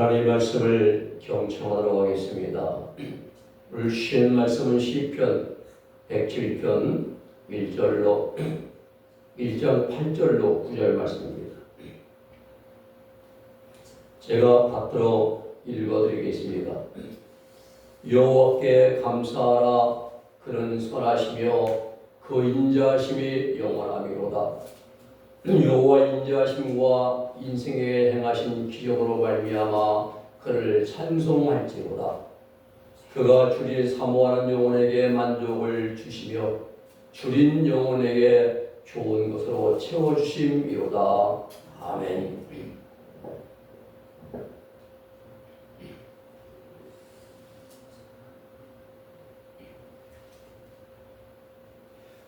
하나님의 말씀을 경청하도록 하겠습니다. 오늘 주신 말씀은 시편 107편 1장 8절로 9절 말씀입니다. 제가 받들어 읽어드리겠습니다. 여호와께 감사하라. 그는 선하시며 그 인자하심이 영원하미로다. 여호와 인자하심과 인생에 행하신 기적으로 말미암아 그를 찬송할지로다. 그가 주를 사모하는 영혼에게 만족을 주시며 줄인 영혼에게 좋은 것으로 채워주심이로다. 아멘.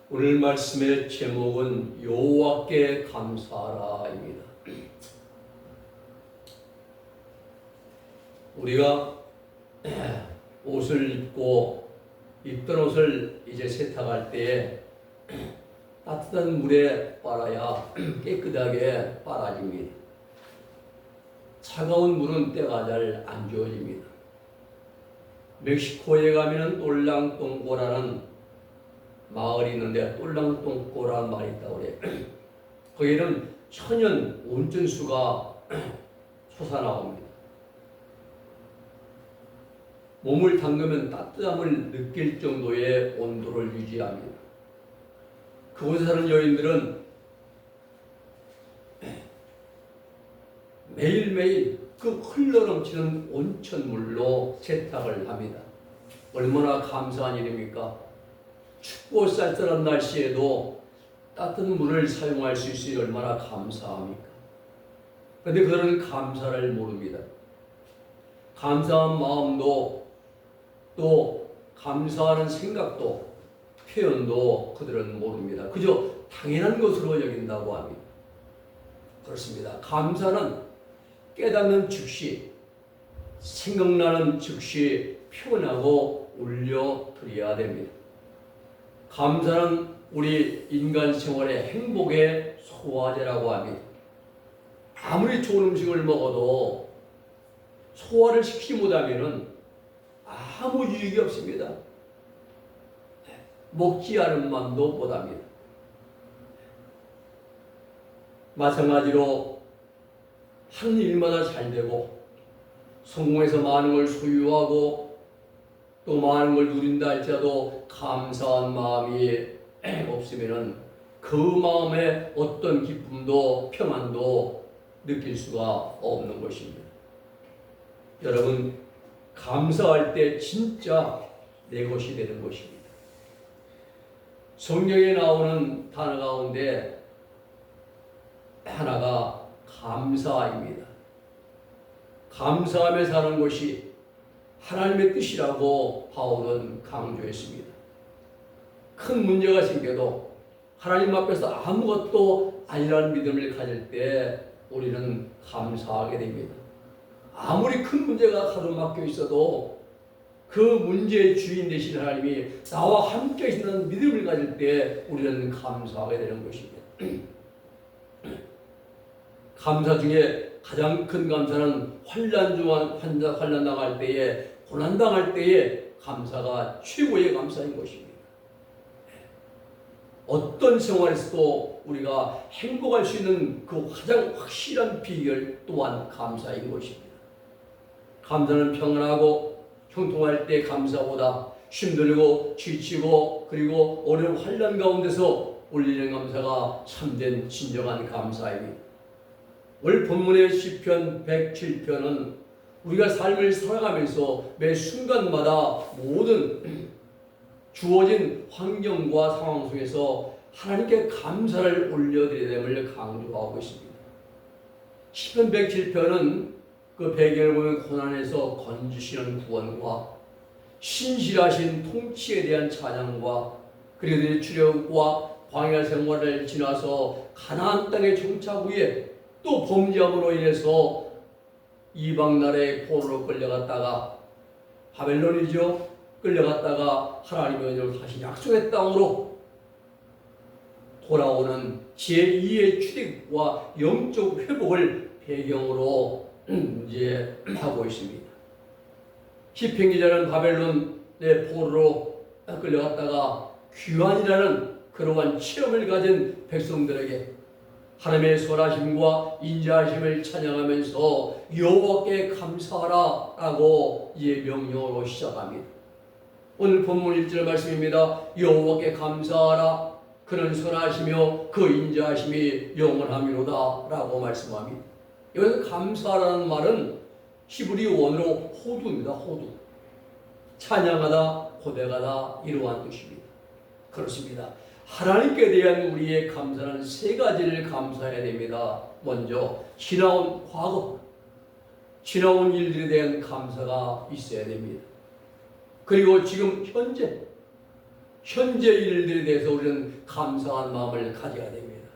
오늘 말씀의 제목은 여호와께 감사하라입니다. 우리가 옷을 입던 옷을 이제 세탁할 때에 따뜻한 물에 빨아야 깨끗하게 빨아집니다. 차가운 물은 때가 잘 안 좋아집니다. 멕시코에 가면 똘랑똥꼬라는 마을이 있는데 똘랑똥꼬라는 말이 있다고 그래요. 거기는 천연 온천수가 솟아나옵니다. 몸을 담그면 따뜻함을 느낄 정도의 온도를 유지합니다. 그곳에 사는 여인들은 매일매일 그 흘러넘치는 온천물로 세탁을 합니다. 얼마나 감사한 일입니까? 춥고 쌀쌀한 날씨에도 따뜻한 물을 사용할 수 있으니 얼마나 감사합니까? 그런데 그들은 감사를 모릅니다. 감사한 마음도 또 감사하는 생각도 표현도 그들은 모릅니다. 그저 당연한 것으로 여긴다고 합니다. 그렇습니다. 감사는 깨닫는 즉시, 생각나는 즉시 표현하고 올려드려야 됩니다. 감사는 우리 인간 생활의 행복의 소화제라고 합니다. 아무리 좋은 음식을 먹어도 소화를 시키지 못하면 아무 유익이 없습니다. 먹지 않은 맘도 못합니다. 마찬가지로 하는 일마다 잘 되고 성공해서 많은 걸 소유하고 또 많은 걸 누린다 할지라도 감사한 마음이 없으면 그 마음에 어떤 기쁨도 평안도 느낄 수가 없는 것입니다. 여러분, 감사할 때 진짜 내 것이 되는 것입니다. 성경에 나오는 단어 가운데 하나가 감사입니다. 감사하며 사는 것이 하나님의 뜻이라고 바울은 강조했습니다. 큰 문제가 생겨도 하나님 앞에서 아무것도 아니라는 믿음을 가질 때 우리는 감사하게 됩니다. 아무리 큰 문제가 가로막혀 있어도 그 문제의 주인 되신 하나님이 나와 함께 계신다는 믿음을 가질 때 우리는 감사하게 되는 것입니다. 감사 중에 가장 큰 감사는 환난 당할 때에, 고난 당할 때에 감사가 최고의 감사인 것입니다. 어떤 생활에서도 우리가 행복할 수 있는 그 가장 확실한 비결 또한 감사인 것입니다. 감사는 평안하고 형통할 때 감사보다 힘들고 지치고 그리고 어려운 환난 가운데서 올리는 감사가 참된 진정한 감사입니다. 오늘 본문의 시편 107편은 우리가 삶을 살아가면서 매 순간마다 모든 주어진 환경과 상황 속에서 하나님께 감사를 올려드려야 됨을 강조하고 있습니다. 시편 107편은 그 배경을 보면 고난에서 건지시는 구원과 신실하신 통치에 대한 찬양과 그리고 출애굽과 광야 생활을 지나서 가나안 땅에 정착 후에 또 범죄함으로 인해서 이방 나라의 포로로 끌려갔다가 바벨론이죠. 끌려갔다가 하나님의 은혜로 다시 약속의 땅으로 돌아오는 제2의 출애굽과 영적 회복을 배경으로 이제 하고 있습니다. 시편 기자는 바벨론의 포로로 끌려갔다가 귀환이라는 그러한 체험을 가진 백성들에게 하나님의 선하심과 인자하심을 찬양하면서 여호와께 감사하라라고 이제 명령으로 시작합니다. 오늘 본문 1절 말씀입니다. 여호와께 감사하라. 그는 선하시며 그 인자하심이 영원함이로다 라고 말씀합니다. 여기서 감사라는 말은 히브리 원어로 호두입니다. 호두. 찬양하다, 고백하다 이러한 뜻입니다. 그렇습니다. 하나님께 대한 우리의 감사는 세 가지를 감사해야 됩니다. 먼저 지나온 과거, 지나온 일들에 대한 감사가 있어야 됩니다. 그리고 지금 현재 일들에 대해서 우리는 감사한 마음을 가져야 됩니다.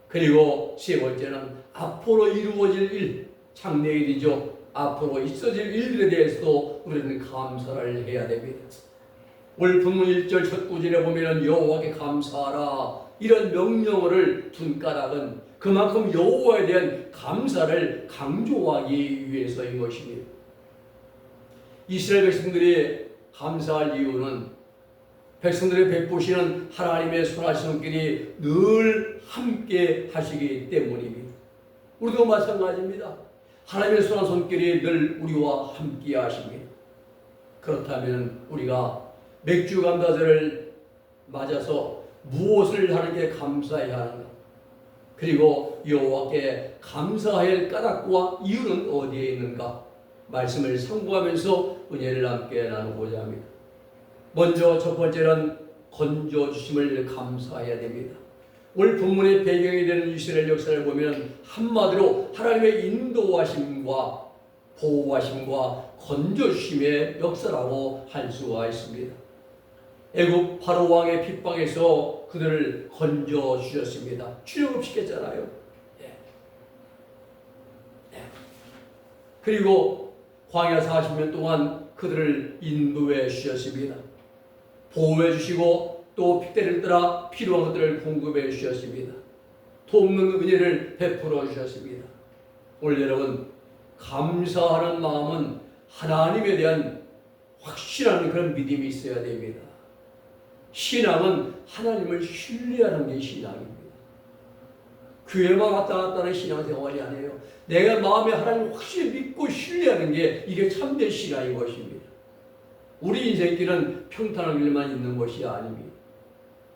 그리고 세 번째는 앞으로 이루어질 일, 장래일이죠. 앞으로 있어질 일들에 대해서도 우리는 감사를 해야 됩니다. 오늘 본문 1절 첫 구절에 보면 여호와께 감사하라 이런 명령어를 둔 까닭은 그만큼 여호와에 대한 감사를 강조하기 위해서인 것입니다. 이스라엘 백성들이 감사할 이유는 백성들이 베푸시는 하나님의 선하신 손길이 늘 함께 하시기 때문입니다. 우리도 마찬가지입니다. 하나님의 선한 손길이 늘 우리와 함께 하십니다. 그렇다면 우리가 맥주 감사절을 맞아서 무엇을 하나님께 감사해야 하는가? 그리고 여호와께 감사할 까닭과 이유는 어디에 있는가? 말씀을 상고하면서 은혜를 함께 나누고자 합니다. 먼저 첫 번째는 건져주심을 감사해야 됩니다. 오늘 본문의 배경이 되는 이스라엘 역사를 보면 한마디로 하나님의 인도하심과 보호하심과 건져주심의 역사라고 할 수가 있습니다. 애굽 바로 왕의 핍박에서 그들을 건져주셨습니다. 출애굽시켰잖아요. 그리고 광야 40년 동안 그들을 인도해 주셨습니다. 보호해 주시고 또 핏대를 따라 필요한 것들을 공급해 주셨습니다. 돕는 은혜를 베풀어 주셨습니다. 오늘 여러분 감사하는 마음은 하나님에 대한 확실한 그런 믿음이 있어야 됩니다. 신앙은 하나님을 신뢰하는 게 신앙입니다. 교회만 왔다 갔다 하는 신앙생활이 아니에요. 내가 마음에 하나님을 확실히 믿고 신뢰하는 게 이게 참된 신앙인 것입니다. 우리 인생길은 평탄한 길만 있는 것이 아닙니다.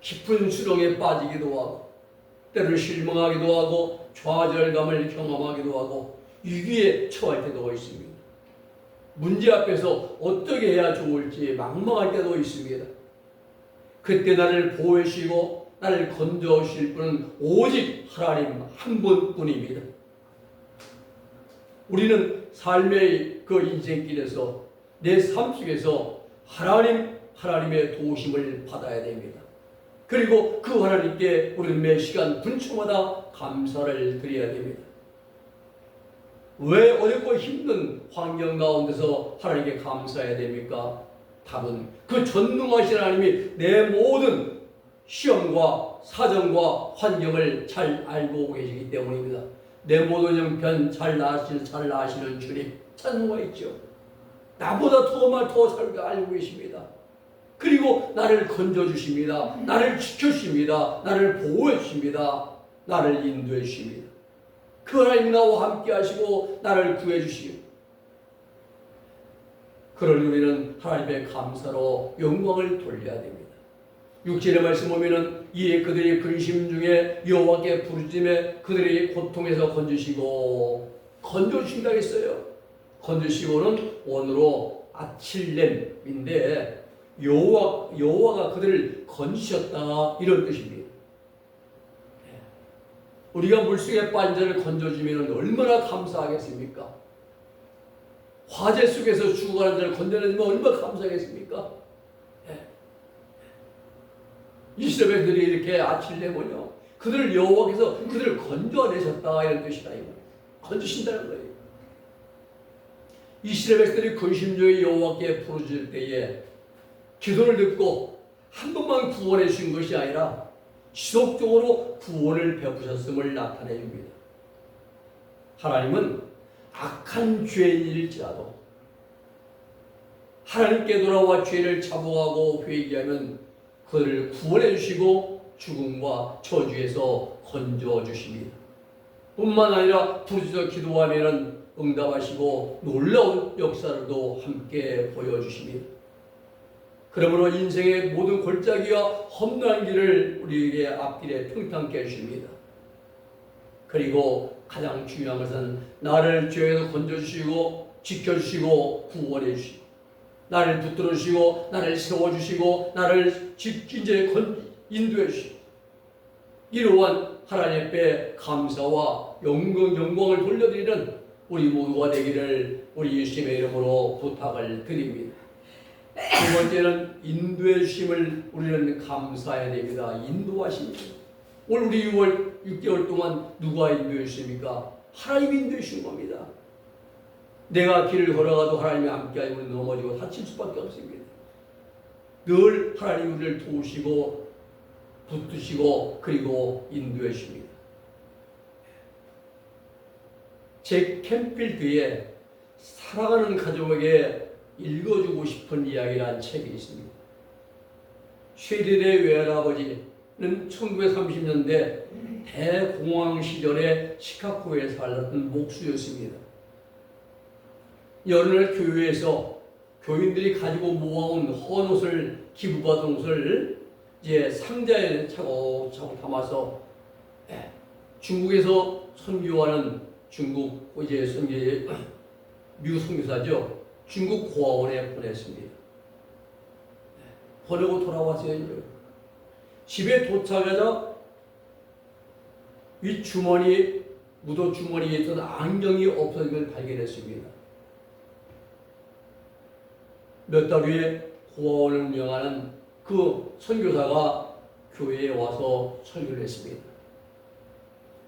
깊은 수렁에 빠지기도 하고 때를 실망하기도 하고 좌절감을 경험하기도 하고 위기에 처할 때도 있습니다. 문제 앞에서 어떻게 해야 좋을지 망망할 때도 있습니다. 그때 나를 보호해 주시고 나를 건져 주실 분은 오직 하나님 한 분뿐입니다. 우리는 삶의 그 인생길에서 내 삶 속에서 하나님의 도우심을 받아야 됩니다. 그리고 그 하나님께 우리는 매 시간 분초마다 감사를 드려야 됩니다. 왜 어렵고 힘든 환경 가운데서 하나님께 감사해야 됩니까? 답은 그 전능하신 하나님이 내 모든 시험과 사정과 환경을 잘 알고 계시기 때문입니다. 내 모든 형편 잘 아시는 주님 찬송가 있죠. 나보다 더 잘 알고 계십니다. 그리고 나를 건져주십니다. 나를 지켜주십니다. 나를 보호해주십니다. 나를 인도해주십니다. 그 하나님이 나와 함께 하시고 나를 구해주시고 그러니 우리는 하나님의 감사로 영광을 돌려야 됩니다. 6절의 말씀 보면은 이에 그들이 근심 중에 여호와께 부르짖음에 그들이 고통에서 건져주신다고 했어요. 건져주시고는 원어로 아칠렘인데 여호와가 그들을 건지셨다 이런 뜻입니다. 우리가 물속에 빠진 자를 건져주면 얼마나 감사하겠습니까? 화재 속에서 죽어가는 자를 건져내면 얼마나 감사하겠습니까? 이스라엘 백성들이 이렇게 아칠레군요. 그들을 여호와께서 그들을 건져내셨다 이런 뜻이다. 건지신다는 거예요. 이스라엘 백성들이 근심 중에 여호와께 부르짖을 때에 기도를 듣고 한 번만 구원해 주신 것이 아니라 지속적으로 구원을 베푸셨음을 나타내 줍니다. 하나님은 악한 죄인일지라도 하나님께 돌아와 죄를 자복하고 회개하면 그를 구원해 주시고 죽음과 저주에서 건져 주십니다. 뿐만 아니라 부르짖어 기도하면 응답하시고 놀라운 역사를도 함께 보여주십니다. 그러므로 인생의 모든 골짜기와 험난한 길을 우리에게 앞길에 평탄케 해주십니다. 그리고 가장 중요한 것은 나를 죄에서 건져주시고 지켜주시고 구원해 주시고 나를 붙들어 주시고 나를 세워주시고 나를 이제 인도해 주시고 이러한 하나님 앞에 감사와 영광을 돌려드리는 우리 모두가 되기를 우리 예수님의 이름으로 부탁을 드립니다. 두 번째는 인도해 주심을 우리는 감사해야 됩니다. 인도하십니다. 오늘 우리 6개월 동안 누가 인도해 주십니까? 하나님이 인도해 주신 겁니다. 내가 길을 걸어가도 하나님이 함께하여 우리는 넘어지고 다칠 수밖에 없습니다. 늘 하나님 우리를 도우시고 붙드시고 그리고 인도해 주십니다. 제 캠필드에 살아가는 가족에게 읽어주고 싶은 이야기라는 책이 있습니다. 쉐릴의 외할아버지는 1930년대 대공황 시절에 시카고에 살았던 목수였습니다. 여름날 교회에서 교인들이 가지고 모아온 헌옷을 기부받은 옷을 이제 상자에 차곡차곡 담아서 중국에서 선교하는 중국 이제 미국 선교사죠. 중국 고아원에 보냈습니다. 보내고 돌아왔어요. 집에 도착하자 윗주머니 무도 주머니에 있던 안경이 없어진 걸 발견했습니다. 몇 달 후에 고아원을 운영하는 그 선교사가 교회에 와서 설교를 했습니다.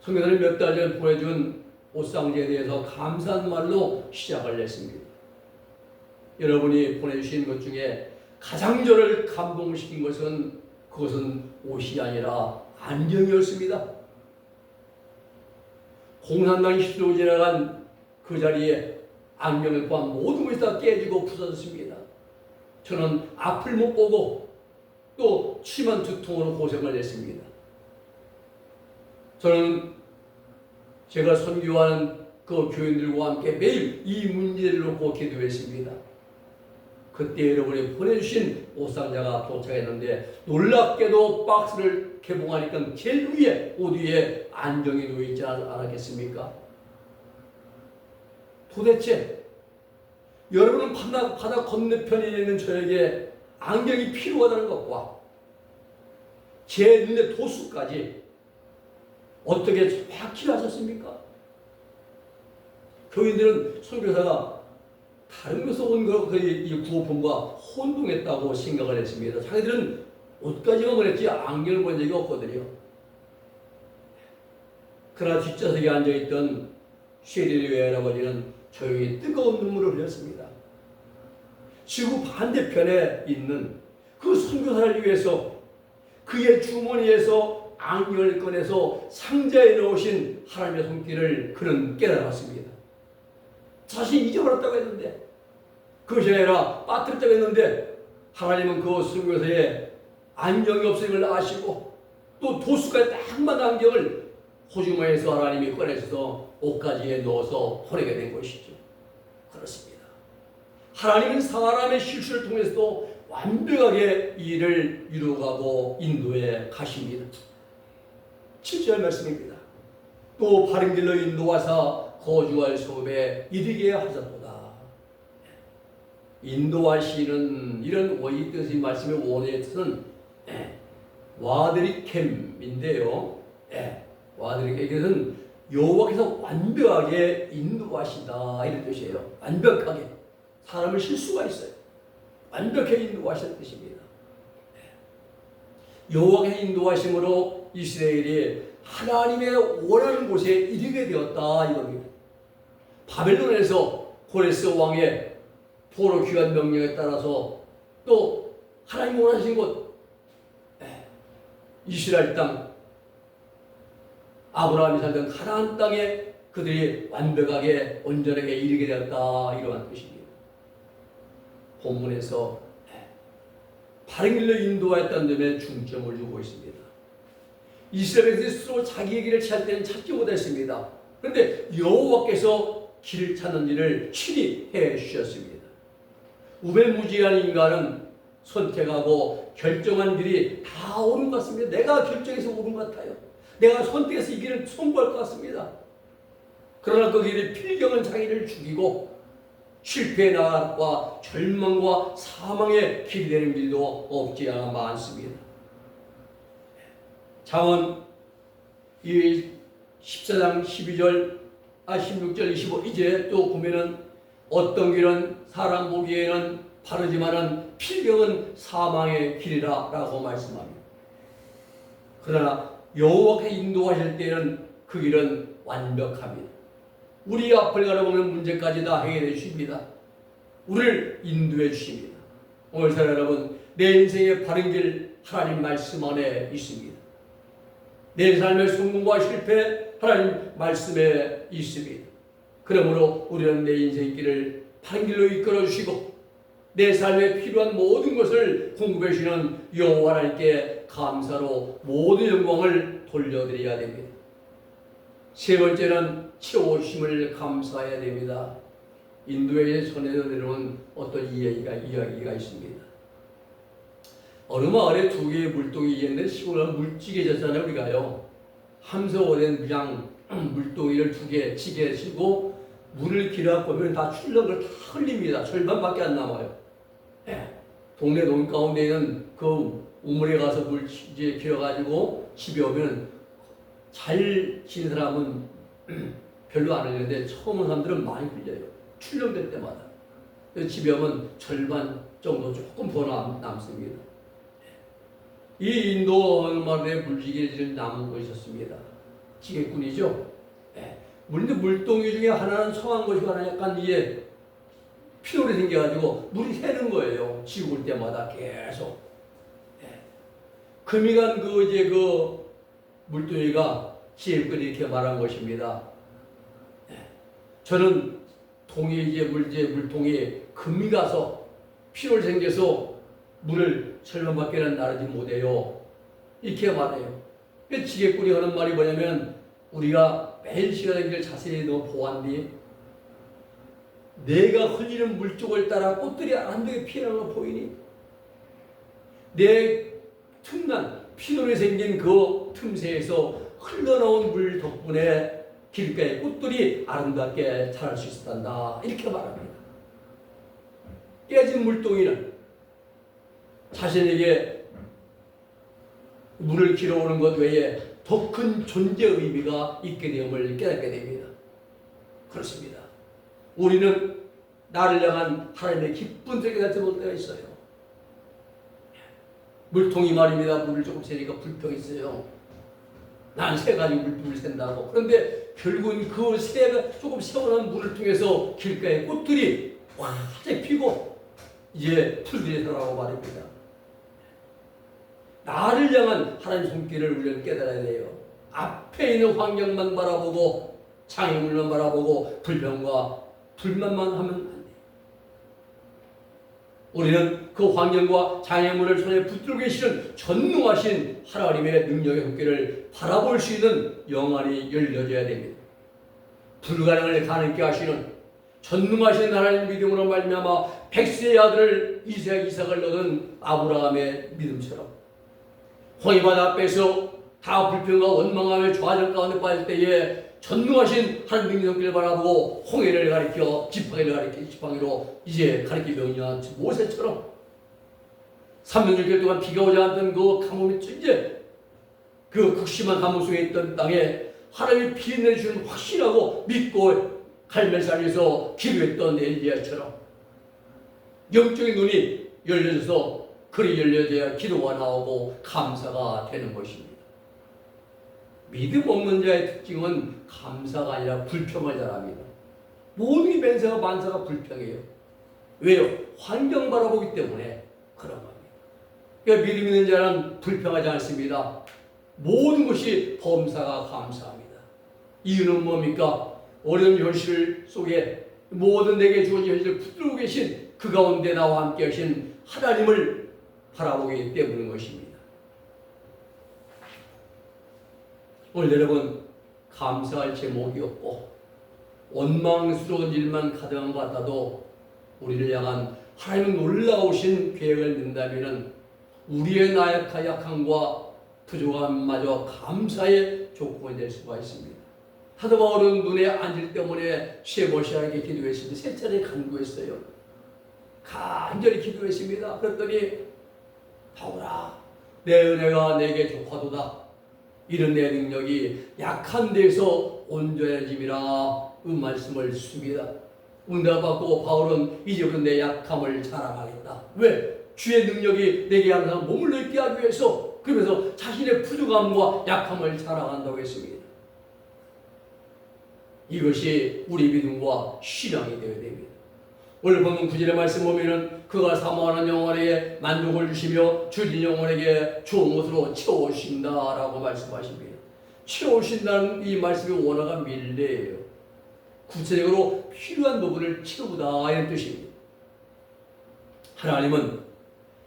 선교사는 몇 달 전 보내준 옷상자에 대해서 감사한 말로 시작을 했습니다. 여러분이 보내주신 것 중에 가장 저를 감동시킨 것은 그것은 옷이 아니라 안경이었습니다. 공산당이 휩쓸고 지나간 그 자리에 안경을 포함 모든 것이 다 깨지고 부서졌습니다. 저는 앞을 못 보고 또 심한 두통으로 고생을 했습니다. 저는 제가 선교하는 그 교인들과 함께 매일 이 문제를 놓고 기도했습니다. 그때 여러분이 보내주신 옷상자가 도착했는데 놀랍게도 박스를 개봉하니까 제일 위에 옷 위에 안경이 놓여있지 않았겠습니까? 도대체 여러분은 바다 건너편에 있는 저에게 안경이 필요하다는 것과 제 눈의 도수까지 어떻게 정확히 하셨습니까? 교인들은 선교사가 다른 곳에서 온 이 구호품과 혼동했다고 생각을 했습니다. 자기들은 옷까지만 보냈지 안경을 본 적이 없거든요. 그러나 뒷좌석에 앉아있던 쉐리의 외할아버지는 조용히 뜨거운 눈물을 흘렸습니다. 지구 반대편에 있는 그 선교사를 위해서 그의 주머니에서 안경을 꺼내서 상자에 넣으신 하나님의 손길을 그는 깨달았습니다. 자신이 잊어버렸다고 했는데 그것이 아니라 빠뜨렸다고 했는데 하나님은 그 선교사의 안경이 없음을 아시고 또 도수까지 딱 맞는 안경을 호주머니에서 하나님이 꺼내셔서 옷가지에 넣어서 보내게 된 것이죠. 그렇습니다. 하나님은 사람의 실수를 통해서도 완벽하게 이 일을 이루어가고 인도해 가십니다. 7절 말씀입니다. 또 바른 길로 인도하사 거주할 소업에 이르게 하셨도다. 인도하시는 이런 원의 뜻의 말씀의 원의 뜻은 와드리캠인데요. 와드리캠은 여호와께서 완벽하게 인도하시다 이런 뜻이에요. 완벽하게 사람을 실수가 있어요. 완벽하게 인도하시는 뜻입니다. 여호와께서 인도하심으로 이스라엘이 하나님의 원하는 곳에 이르게 되었다 이겁니다. 바벨론에서 고레스 왕의 포로 귀환 명령에 따라서 또 하나님 원하신 곳 이스라엘 땅 아브라함이 살던 가나안 땅에 그들이 완벽하게 온전하게 이르게 되었다 이러한 뜻입니다. 본문에서 바른 길로 인도하였다는 점에 중점을 두고 있습니다. 이스라엘 백성이 스스로 자기의 길을 찾을 때는 찾지 못했습니다. 그런데 여호와께서 길을 찾는 일을 친히 해 주셨습니다. 우매무지한 인간은 선택하고 결정한 길이 다 옳은 것 같습니다. 내가 결정해서 옳은 것 같아요. 내가 선택해서 이 길을 선고할 것 같습니다. 그러나 그 길이 필경은 자기를 죽이고 실패의 나락과 절망과 사망의 길이 되는 길도 없지 않아 많습니다. 잠언 14장 16절 25 이제 또 보면은 어떤 길은 사람 보기에는 바르지만은 필경은 사망의 길이라 라고 말씀합니다. 그러나 여호와께서 인도하실 때는 그 길은 완벽합니다. 우리 앞을 가려보면 문제까지 다 해결해 주십니다. 우리를 인도해 주십니다. 오늘 사랑 여러분, 내 인생의 바른 길 하나님 말씀 안에 있습니다. 내 삶의 성공과 실패 하나님 말씀에 있습니다. 그러므로 우리는 내 인생의 길을 바른 길로 이끌어 주시고 내 삶에 필요한 모든 것을 공급해 주시는 여호와 하나님께 감사로 모든 영광을 돌려드려야 됩니다. 세 번째는 채워주심을 감사해야 됩니다. 인도에 전해져 내려온 어떤 이야기가 있습니다. 어느 마을에 두 개의 물동이 있는데 시골은 물찌개졌잖아요. 우리가요. 함석어된 그냥 물동이를 두 개 찌개 치고 물을 길어 보면 다 출렁을 다 흘립니다. 절반밖에 안 남아요. 동네 논 가운데 있는 그 우물에 가서 물 이제 길어가지고 집에 오면 잘 진 사람은 별로 안 흘리는데 처음 온 사람들은 많이 흘려요. 출렁될 때마다. 집에 오면 절반 정도 조금 더 남습니다. 이 인도 어느 마을에 물지개를 나무가 있었습니다. 지게꾼이죠. 물인데 물동이 중에 하나는 성한 것이고 하나 약간 이게 피돌이 생겨가지고 물이 새는 거예요. 지고 올 때마다 계속. 금이 간 그 물동이가 지게꾼이 이렇게 말한 것입니다. 저는 물통에 금이 가서 피돌이 생겨서 물을 절반밖에는 나르지 못해요. 이렇게 말해요. 지게꾼이 하는 말이 뭐냐면 우리가 매일 시간의 길을 자세히 보았니? 내가 흘리는 물쪽을 따라 꽃들이 안되게 피어나는 거 보이니? 내 틈난 피돌이 생긴 그 틈새에서 흘러나온 물 덕분에 길가에 꽃들이 아름답게 자랄 수 있었단다. 이렇게 말합니다. 깨진 물동이는 자신에게 물을 길어오는 것 외에 더 큰 존재 의미가 있게 됨을 깨닫게 됩니다. 그렇습니다. 우리는 나를 향한 하나님의 기쁜 뜻을 깨닫지 못하고 있어요. 물통이 말입니다. 물을 조금 새니까 불평했어요. 난 새 가지고 물을 샌다고. 그런데 결국은 그 새가 조금 새어난 물을 통해서 길가에 꽃들이 활짝 피고 이제 풀들이 살아나고 말입니다. 나를 향한 하나님 손길을 우리는 깨달아야 돼요. 앞에 있는 환경만 바라보고 장애물만 바라보고 불평과 불만만 하면 안 돼요. 우리는 그 환경과 장애물을 손에 붙들고 계시는 전능하신 하나님의 능력의 손길을 바라볼 수 있는 영안이 열려져야 됩니다. 불가능을 가능케 하시는 전능하신 하나님 믿음으로 말미암아 백세의 아들을 이삭을 얻은 아브라함의 믿음처럼 홍해바다 앞에서 다 불평과 원망하며 좌절 가운데 빠질 때에 전능하신 하나님 능력을 바라보고 홍해를 가리켜 지팡이로 이제 가리켜 명령한 모세처럼 3년 6개월 동안 비가 오지 않던 그 가뭄이 이제 그 극심한 가뭄 속에 있던 땅에 하나님이 비 내주는 확신하고 믿고 갈멜산에서 기도했던 엘리야처럼 영적인 눈이 열려져서 글이 열려져야 기도가 나오고 감사가 되는 것입니다. 믿음 없는 자의 특징은 감사가 아니라 불평을 잘합니다. 모든 맹세와 만사가 불평해요. 왜요? 환경 바라보기 때문에 그런 겁니다. 그러니까 믿음 있는 자는 불평하지 않습니다. 모든 것이 범사가 감사합니다. 이유는 뭡니까? 어려운 현실 속에 모든 내게 주어진 현실을 붙들고 계신 그 가운데 나와 함께 하신 하나님을 바라보기 때문인 것입니다. 오늘 여러분 감사할 제목이 없고 원망스러운 일만 가득한 것 같아도 우리를 향한 하나님의 놀라우신 계획을 믿는다면 우리의 약함과 부족함마저 감사의 조건이 될 수가 있습니다. 사도 바울은 눈에 안질 때문에 쉐보시아에게 기도했습니다. 세 차례 간구했어요. 간절히 기도했습니다. 그랬더니 바울아, 내 은혜가 내게 족하도다. 이런 내 능력이 약한 데서 온전해짐이라 그 말씀을 씁니다. 응답받고 바울은 이제부터 내 약함을 자랑하겠다. 왜? 주의 능력이 내게 항상 머물러 있게 하기 위해서, 그러면서 자신의 부족함과 약함을 자랑한다고 했습니다. 이것이 우리 믿음과 신앙이 되어야 됩니다. 오늘 본문 9절의 말씀 보면은 그가 사모하는 영혼에게 만족을 주시며 주린 영혼에게 좋은 것으로 채우신다라고 말씀하십니다. 채우신다는 이 말씀의 원어가 밀레예요. 구체적으로 필요한 부분을 채우다 이런 뜻입니다. 하나님은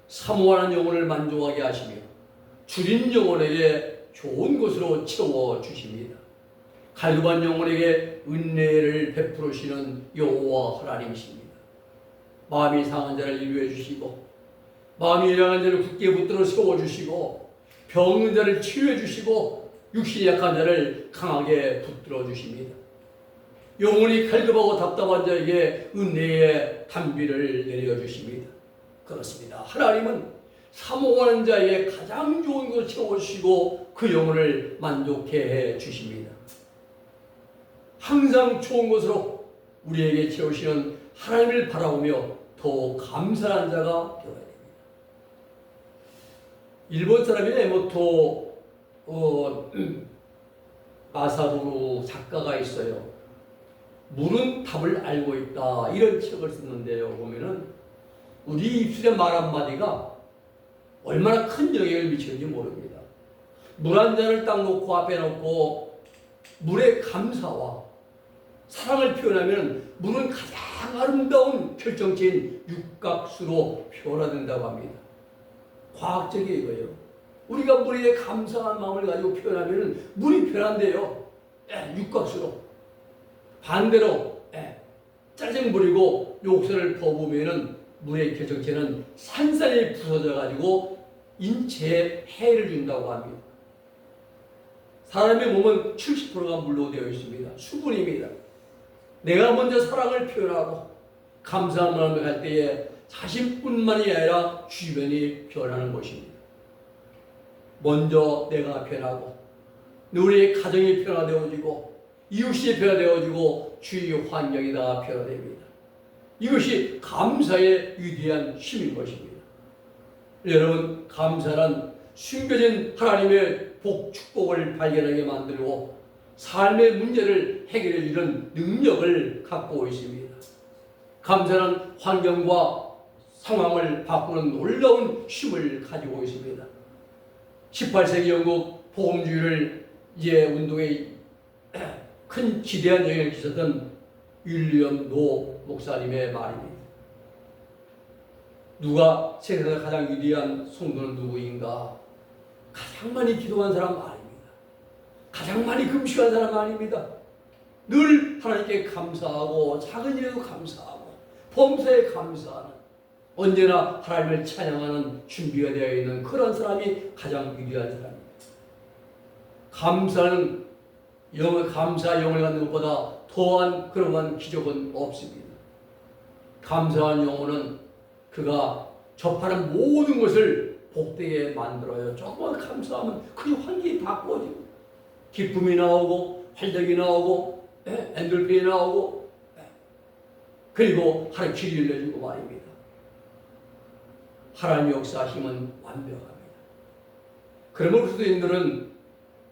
사모하는 영혼을 만족하게 하시며 주린 영혼에게 좋은 것으로 채워주십니다. 갈급한 영혼에게 은혜를 베풀으시는 여호와 하나님이십니다. 마음이 상한 자를 인류해 주시고 마음이 연약한 자를 굳게 붙들어 세워주시고 병든 자를 치유해 주시고 육신이 약한 자를 강하게 붙들어 주십니다. 영혼이 갈급하고 답답한 자에게 은혜의 단비를 내려주십니다. 그렇습니다. 하나님은 사모하는 자의 가장 좋은 것을 채워주시고 그 영혼을 만족해 해 주십니다. 항상 좋은 것으로 우리에게 채우시는 하나님을 바라보며 더 감사한 자가 되어야 됩니다. 일본 사람인 에모토 마사루 작가가 있어요. 물은 답을 알고 있다 이런 책을 썼는데요. 보면은 우리 입술의 말 한마디가 얼마나 큰 영향을 미치는지 모릅니다. 물 한 잔을 딱 놓고 앞에 놓고 물의 감사와 사랑을 표현하면 물은 가장 아름다운 결정체인 육각수로 표현된다고 합니다. 과학적이에요, 이거예요. 우리가 물에 감사한 마음을 가지고 표현하면 물이 변한대요. 육각수로. 반대로 짜증 부리고 욕설을 퍼부으면 물의 결정체는 산산이 부서져 가지고 인체에 해를 준다고 합니다. 사람의 몸은 70%가 물로 되어 있습니다. 수분입니다. 내가 먼저 사랑을 표현하고 감사한 마음을 할 때에 자신뿐만이 아니라 주변이 변하는 것입니다. 먼저 내가 변하고 우리의 가정이 변화되어지고 이웃이 변화되어지고 주위 환경이 다 변화됩니다. 이것이 감사의 위대한 힘인 것입니다. 여러분, 감사는 숨겨진 하나님의 복, 축복을 발견하게 만들고 삶의 문제를 해결해 주는 능력을 갖고 있습니다. 감사는 환경과 상황을 바꾸는 놀라운 힘을 가지고 있습니다. 18세기 영국 복음주의를 운동에 큰 지대한 영향을 끼쳤던 윌리엄 노 목사님의 말입니다. 누가 세상에서 가장 위대한 성도는 누구인가? 가장 많이 기도한 사람 아닙니다. 가장 많이 금식한 사람 아닙니다. 늘 하나님께 감사하고 작은 일에도 감사하고 범사에 감사하는 언제나 하나님을 찬양하는 준비가 되어 있는 그런 사람이 가장 위대한 사람입니다. 감사는 감사 영을 갖는 것보다 더한 그러한 기적은 없습니다. 감사한 영혼은 그가 접하는 모든 것을 복되게 만들어요. 조금만 감사하면 그 환경이 바꿔지고 기쁨이 나오고 활력이 나오고 엔돌핀이 나오고 그리고 하나님 길이 열려주고 말입니다. 하나님의 역사심은 완벽합니다. 그러므로 그리스도인들은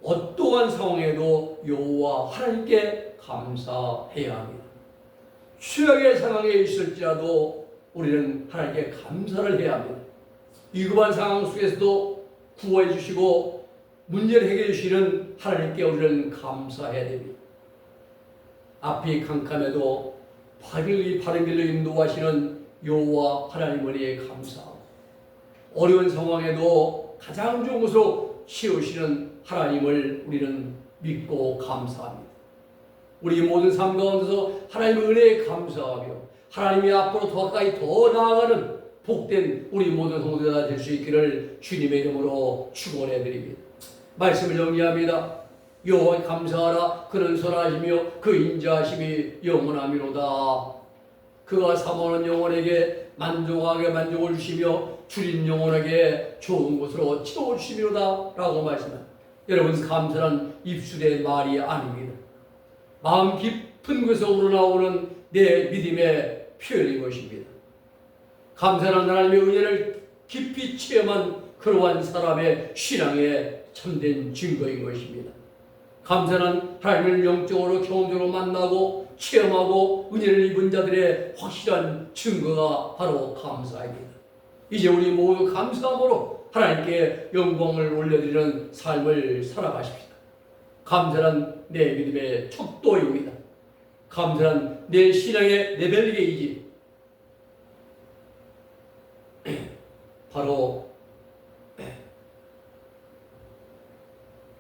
어떠한 상황에도 여호와 하나님께 감사해야 합니다. 최악의 상황에 있을지라도 우리는 하나님께 감사를 해야 합니다. 위급한 상황 속에서도 구원해 주시고 문제를 해결해 주시는 하나님께 우리는 감사해야 됩니다. 앞이 캄캄해도 바른 길로 인도하시는 여호와 하나님을 감사하고, 어려운 상황에도 가장 좋은 곳으로 치우시는 하나님을 우리는 믿고 감사합니다. 우리 모든 삶 가운데서 하나님의 은혜에 감사하며 하나님이 앞으로 더 가까이 더 나아가는 복된 우리 모든 성도가 될 수 있기를 주님의 이름으로 축원해 드립니다. 말씀을 정리합니다. 여호와 감사하라. 그는 선하시며 그 인자하심이 영원하미로다. 그가 사모하는 영혼에게 만족하게 만족을 주시며 줄인 영혼에게 좋은 곳으로 치워 주시미로다 라고 말씀합니다. 여러분, 감사는 입술의 말이 아닙니다. 마음 깊은 곳에서 우러나오는 내 믿음의 표현인 것입니다. 감사는 하나님의 은혜를 깊이 체험한 그러한 사람의 신앙의 참된 증거인 것입니다. 감사는 하나님을 영적으로 경험적으로 만나고 체험하고 은혜를 입은 자들의 확실한 증거가 바로 감사입니다. 이제 우리 모두 감사함으로 하나님께 영광을 올려드리는 삶을 살아가십시다. 감사는 내 믿음의 척도입니다. 감사는 내 신앙의 레벨게이지, 바로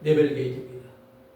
레벨게이지입니다.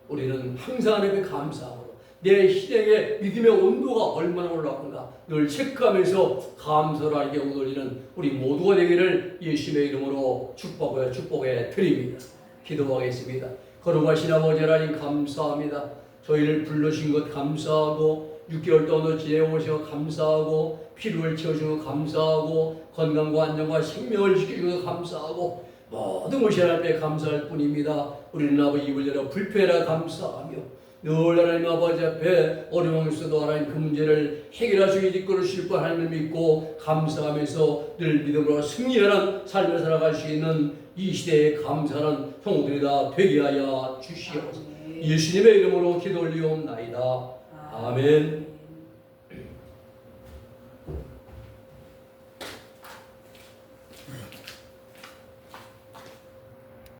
우리는 항상 하나님께 감사함으로 내 신앙의 믿음의 온도가 얼마나 올라가는가 늘 체크하면서 감사를 하게 올리는 우리 모두가 되기를 예수님의 이름으로 축복해 드립니다. 기도하겠습니다. 거룩하신 아버지 하나님, 감사합니다. 저희를 불러주신 것 감사하고 6개월 동안 지내오셔서 감사하고 피로를 채워주셔서 감사하고 건강과 안정과 생명을 지켜주셔서 감사하고 모든 것이 하나님께 감사할 뿐입니다. 우리는 아버지 입을 열어 불평하라 감사하며 늘 하나님 아버지 앞에 어려움이 있어도 하나님 그 문제를 해결하시기 이끌어주실 분 하나님을 믿고 감사하면서 늘 믿음으로 승리하는 삶을 살아갈 수 있는 이 시대에 감사하는 성도들이 다 되게 하여 주시옵소서. 예수님의 이름으로 기도 올리옵나이다. 아멘.